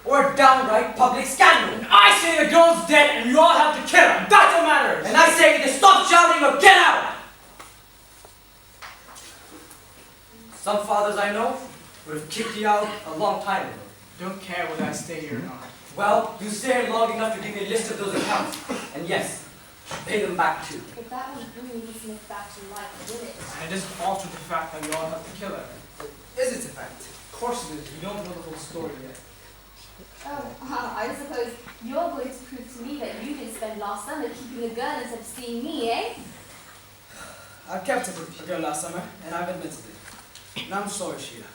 or a downright public scandal. And I say the girl's dead and you all have to kill her. That's what matters. And I say either stop shouting or get out! Some fathers I know would have kicked you out a long time ago. Don't care whether I stay here or not. Well, you stay here long enough to give me a list of those accounts. And yes, pay them back too. If that was bringing Miss Smith back to life, would it? And it doesn't alter the fact that you all have to kill her. Is it a fact? Of course it is. You don't know the whole story yet. Oh, I suppose you're going to prove to me that you didn't spend last summer keeping a girl instead of seeing me, eh? I kept a girl last summer, and I've admitted it. And I'm sorry, Sheila.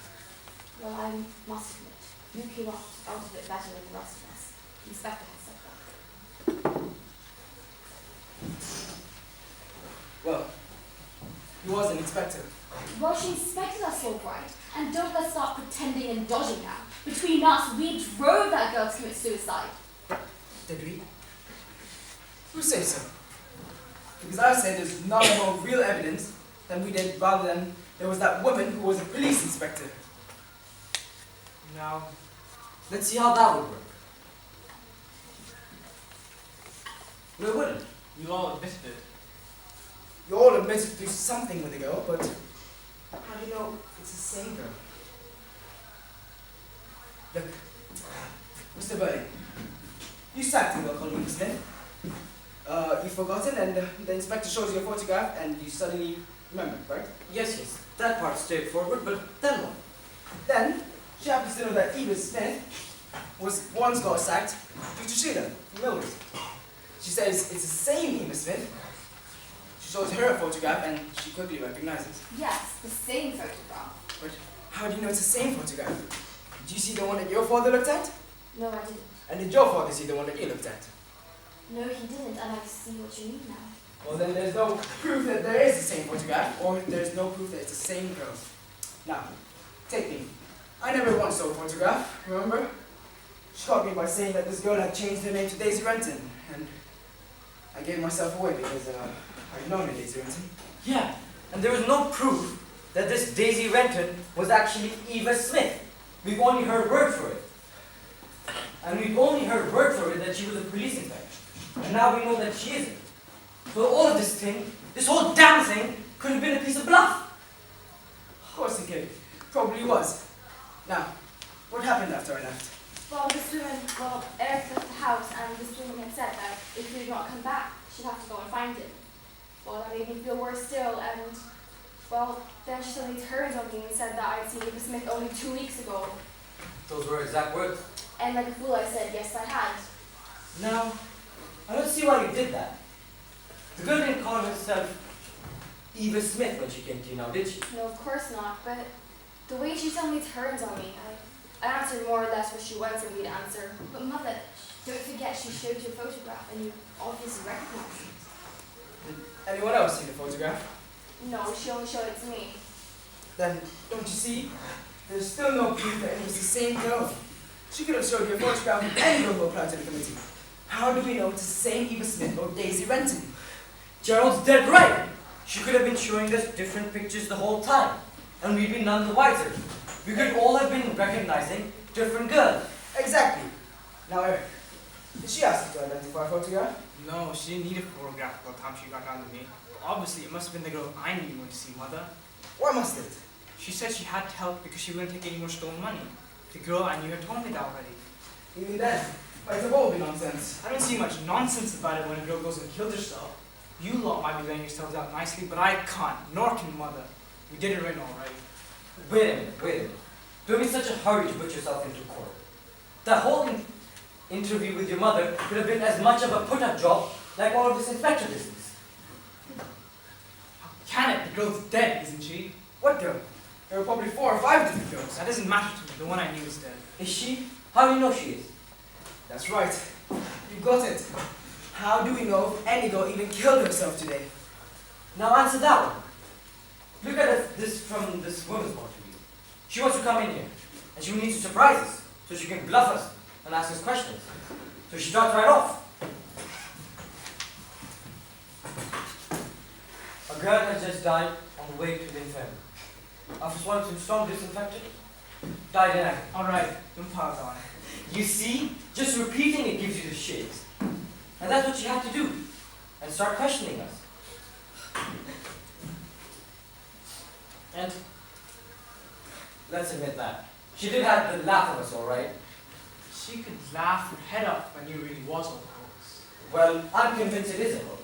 Well, I must admit, you came out of it better than the rest of us. Inspector has said that. Well, he was an inspector. Well, she inspected us all right. And don't let's start pretending and dodging now. Between us, we drove that girl to commit suicide. Did we? Who says so? Because I said there's not more real evidence than we did, rather than there was that woman who was a police inspector. Now, Let's see how that would work. No, it wouldn't. you all admitted it. You all admitted to do something with the girl, but how do you know it's the same girl? Look, Mr. Burley, you sacked a girl called Eva Smith. You've forgotten, and the inspector shows you a photograph, and you suddenly remember, right? Yes. That part's straightforward, but then what? Then, she happens to know that Eva Smith once got sacked due to Sheila from Millward. She says it's the same Eva Smith. She shows her a photograph, and she quickly recognizes. Yes, the same photograph. But how do you know it's the same photograph? Did you see the one that your father looked at? No, I didn't. And did your father see the one that you looked at? No, he didn't, and I see what you mean now. Well, then there's no proof that there is the same photograph, or there's no proof that it's the same girl. Now, take me. I never once saw a photograph, remember? She caught me by saying that this girl had changed her name to Daisy Renton, and I gave myself away because I'd known a Daisy Renton. Yeah, and there was no proof that this Daisy Renton was actually Eva Smith. We've only heard word for it. And we've only heard word for it that she was a police inspector. And now we know that she isn't. So all of this thing, this whole damn thing, could have been a piece of bluff. Of course it could. Probably was. Now, what happened after I left? Well, Eric left the house, and this woman had said that if he did not come back, she'd have to go and find him. Well, that made me feel worse still, and, well, then she suddenly turned on me and said that I'd seen Eva Smith only 2 weeks ago. Those were exact words. And like a fool, I said, yes, I had. Now, I don't see why you did that. The girl didn't call herself Eva Smith when she came to you now, did she? No, of course not, but the way she suddenly turns on me, I answered more or less what she wanted me to answer. But Mother, don't forget she showed you a photograph and you obviously recognized it. Did anyone else see the photograph? No, she only showed it to me. Then, don't you see? There's still no proof that it was the same girl. She could have showed you a photograph of any girl who applied to the committee. How do we know it's the same Eva Smith or Daisy Renton? Gerald's dead right. She could have been showing us different pictures the whole time, and we'd be none the wiser. We could all have been recognizing different girls. Exactly. Now, Eric, did she ask you to identify a photograph? No, she didn't need a photograph by the time she got down to me. But obviously, it must have been the girl I knew went to see, Mother. Why must it? She said she had to help because she wouldn't take any more stolen money. The girl I knew had told me that already. Even then, might have all been nonsense. I don't see much nonsense about it when a girl goes and kills herself. You lot might be laying yourselves out nicely, but I can't, nor can Mother. We did it right already. Wait a minute. Don't be in such a hurry to put yourself into court. That whole interview with your mother could have been as much of a put-up job like all of this inspector business. How can it? The girl's dead, isn't she? What girl? There were probably 4 or 5 different girls. That doesn't matter to me. The one I knew is dead. Is she? How do you know she is? That's right. You got it. How do we know if any girl even killed herself today? Now answer that one. Look at this from this woman's point of view. She wants to come in here, and she needs to surprise us, so she can bluff us and ask us questions. So she starts right off. A girl has just died on the way to the infirmary. After swallowing some strong disinfectant, died in agony. Alright, don't pause on it. You see? Just repeating it gives you the shakes. And that's what you have to do. And start questioning us. And let's admit that. She did have the laugh of us, alright? She could laugh her head off when you really was on the hoax. Well, I'm convinced it is a hoax.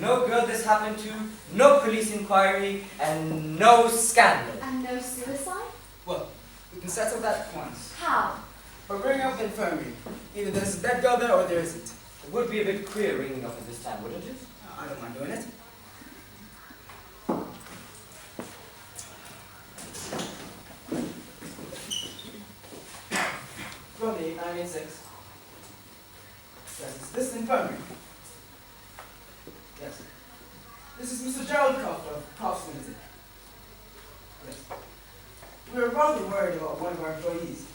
No girl this happened to, no police inquiry, and no scandal. And no suicide? Well, we can settle that at once. How? But ring up the infirmary. Either there's a dead girl there or there isn't. It would be a bit queer ringing up at this time, wouldn't it? I don't mind doing it. From the 8986. Yes, it's this infirmary. Yes. This is Mr. Gerald Croft of Crofts Limited. Yes. We were rather worried about one of our employees.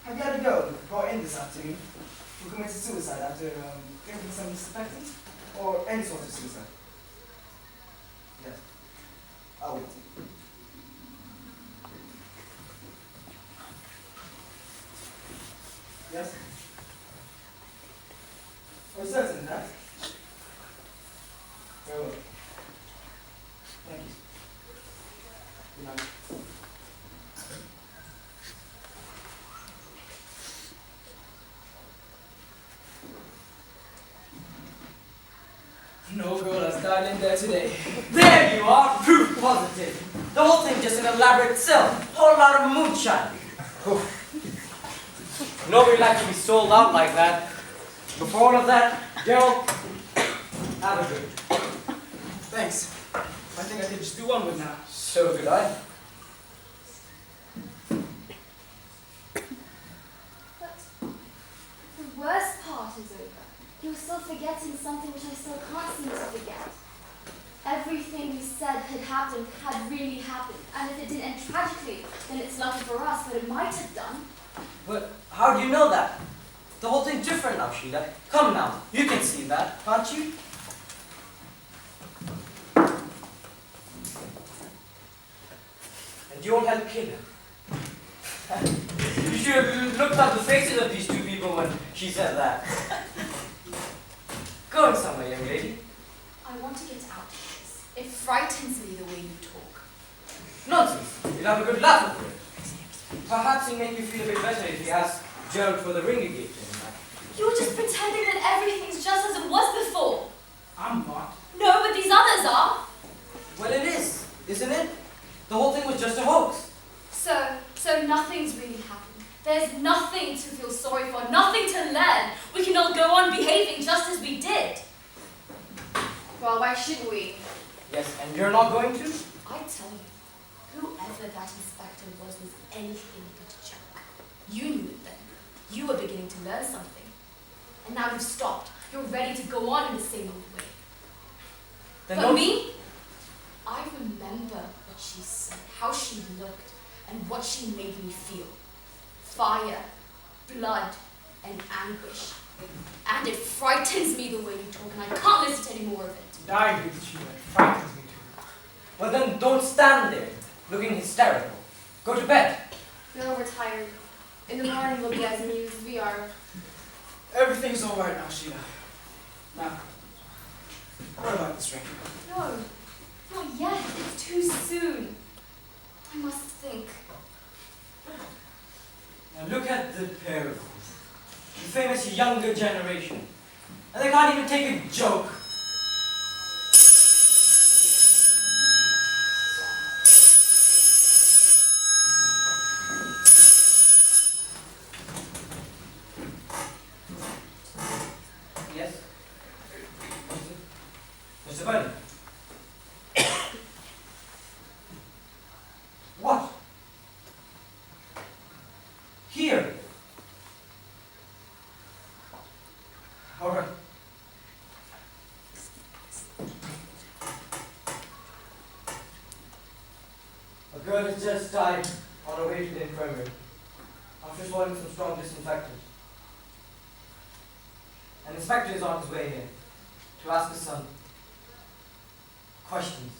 Have you had a girl brought in this afternoon who committed suicide after drinking some disinfectant? Or any sort of suicide? Yes. I'll wait. Yes? Are you certain of that? Very well. Thank you. Good night. No girl has died in there today. There you are, proof positive. The whole thing just an elaborate sell. Whole lot of moonshine. Nobody likes to be sold out like that. Before all of that, Gerald, have a good. Thanks. I think I could just do one with now. So could I. But the worst part is over. You're still forgetting something which I still can't seem to forget. Everything you said had happened had really happened. And if it didn't end tragically, then it's lucky for us, but it might have done. But how do you know that? The whole thing's different now, Sheila. Come now, you can see that, can't you? And you won't help kill her. You should have looked at the faces of these two people when she said that. Going somewhere, young lady. I want to get out of this. It frightens me the way you talk. Nonsense. You'll have a good laugh over it. Perhaps it'll make you feel a bit better if you ask Gerald for the ring he gave to him. You're just pretending that everything's just as it was before. I'm not. No, but these others are. Well, it is, isn't it? The whole thing was just a hoax. So nothing's really happened. There's nothing to feel sorry for, nothing to learn. We can all go on behaving just as we did. Well, why shouldn't we? Yes, and you're not going to? I tell you, whoever that inspector was anything but a joke. You knew it then. You were beginning to learn something. And now you've stopped. You're ready to go on in the same old way. Then But don't- me? I remember what she said, how she looked, and what she made me feel. Fire, blood, and anguish. And it frightens me the way you talk, and I can't listen to any more of it. I agree with you, it frightens me too. Well, then don't stand there, looking hysterical. Go to bed. No, we're tired. In the morning we'll be as amused as we are. Everything's all right now, Sheila. Now, what about this ring? No, not yet. It's too soon. I must think. Now look at the pair of them. The famous younger generation. And they can't even take a joke. Yes? Mr. Bunny? What? Here? All right. A girl has just died on her way to the infirmary after swallowing some strong disinfectant. An inspector is on his way here to ask us some questions.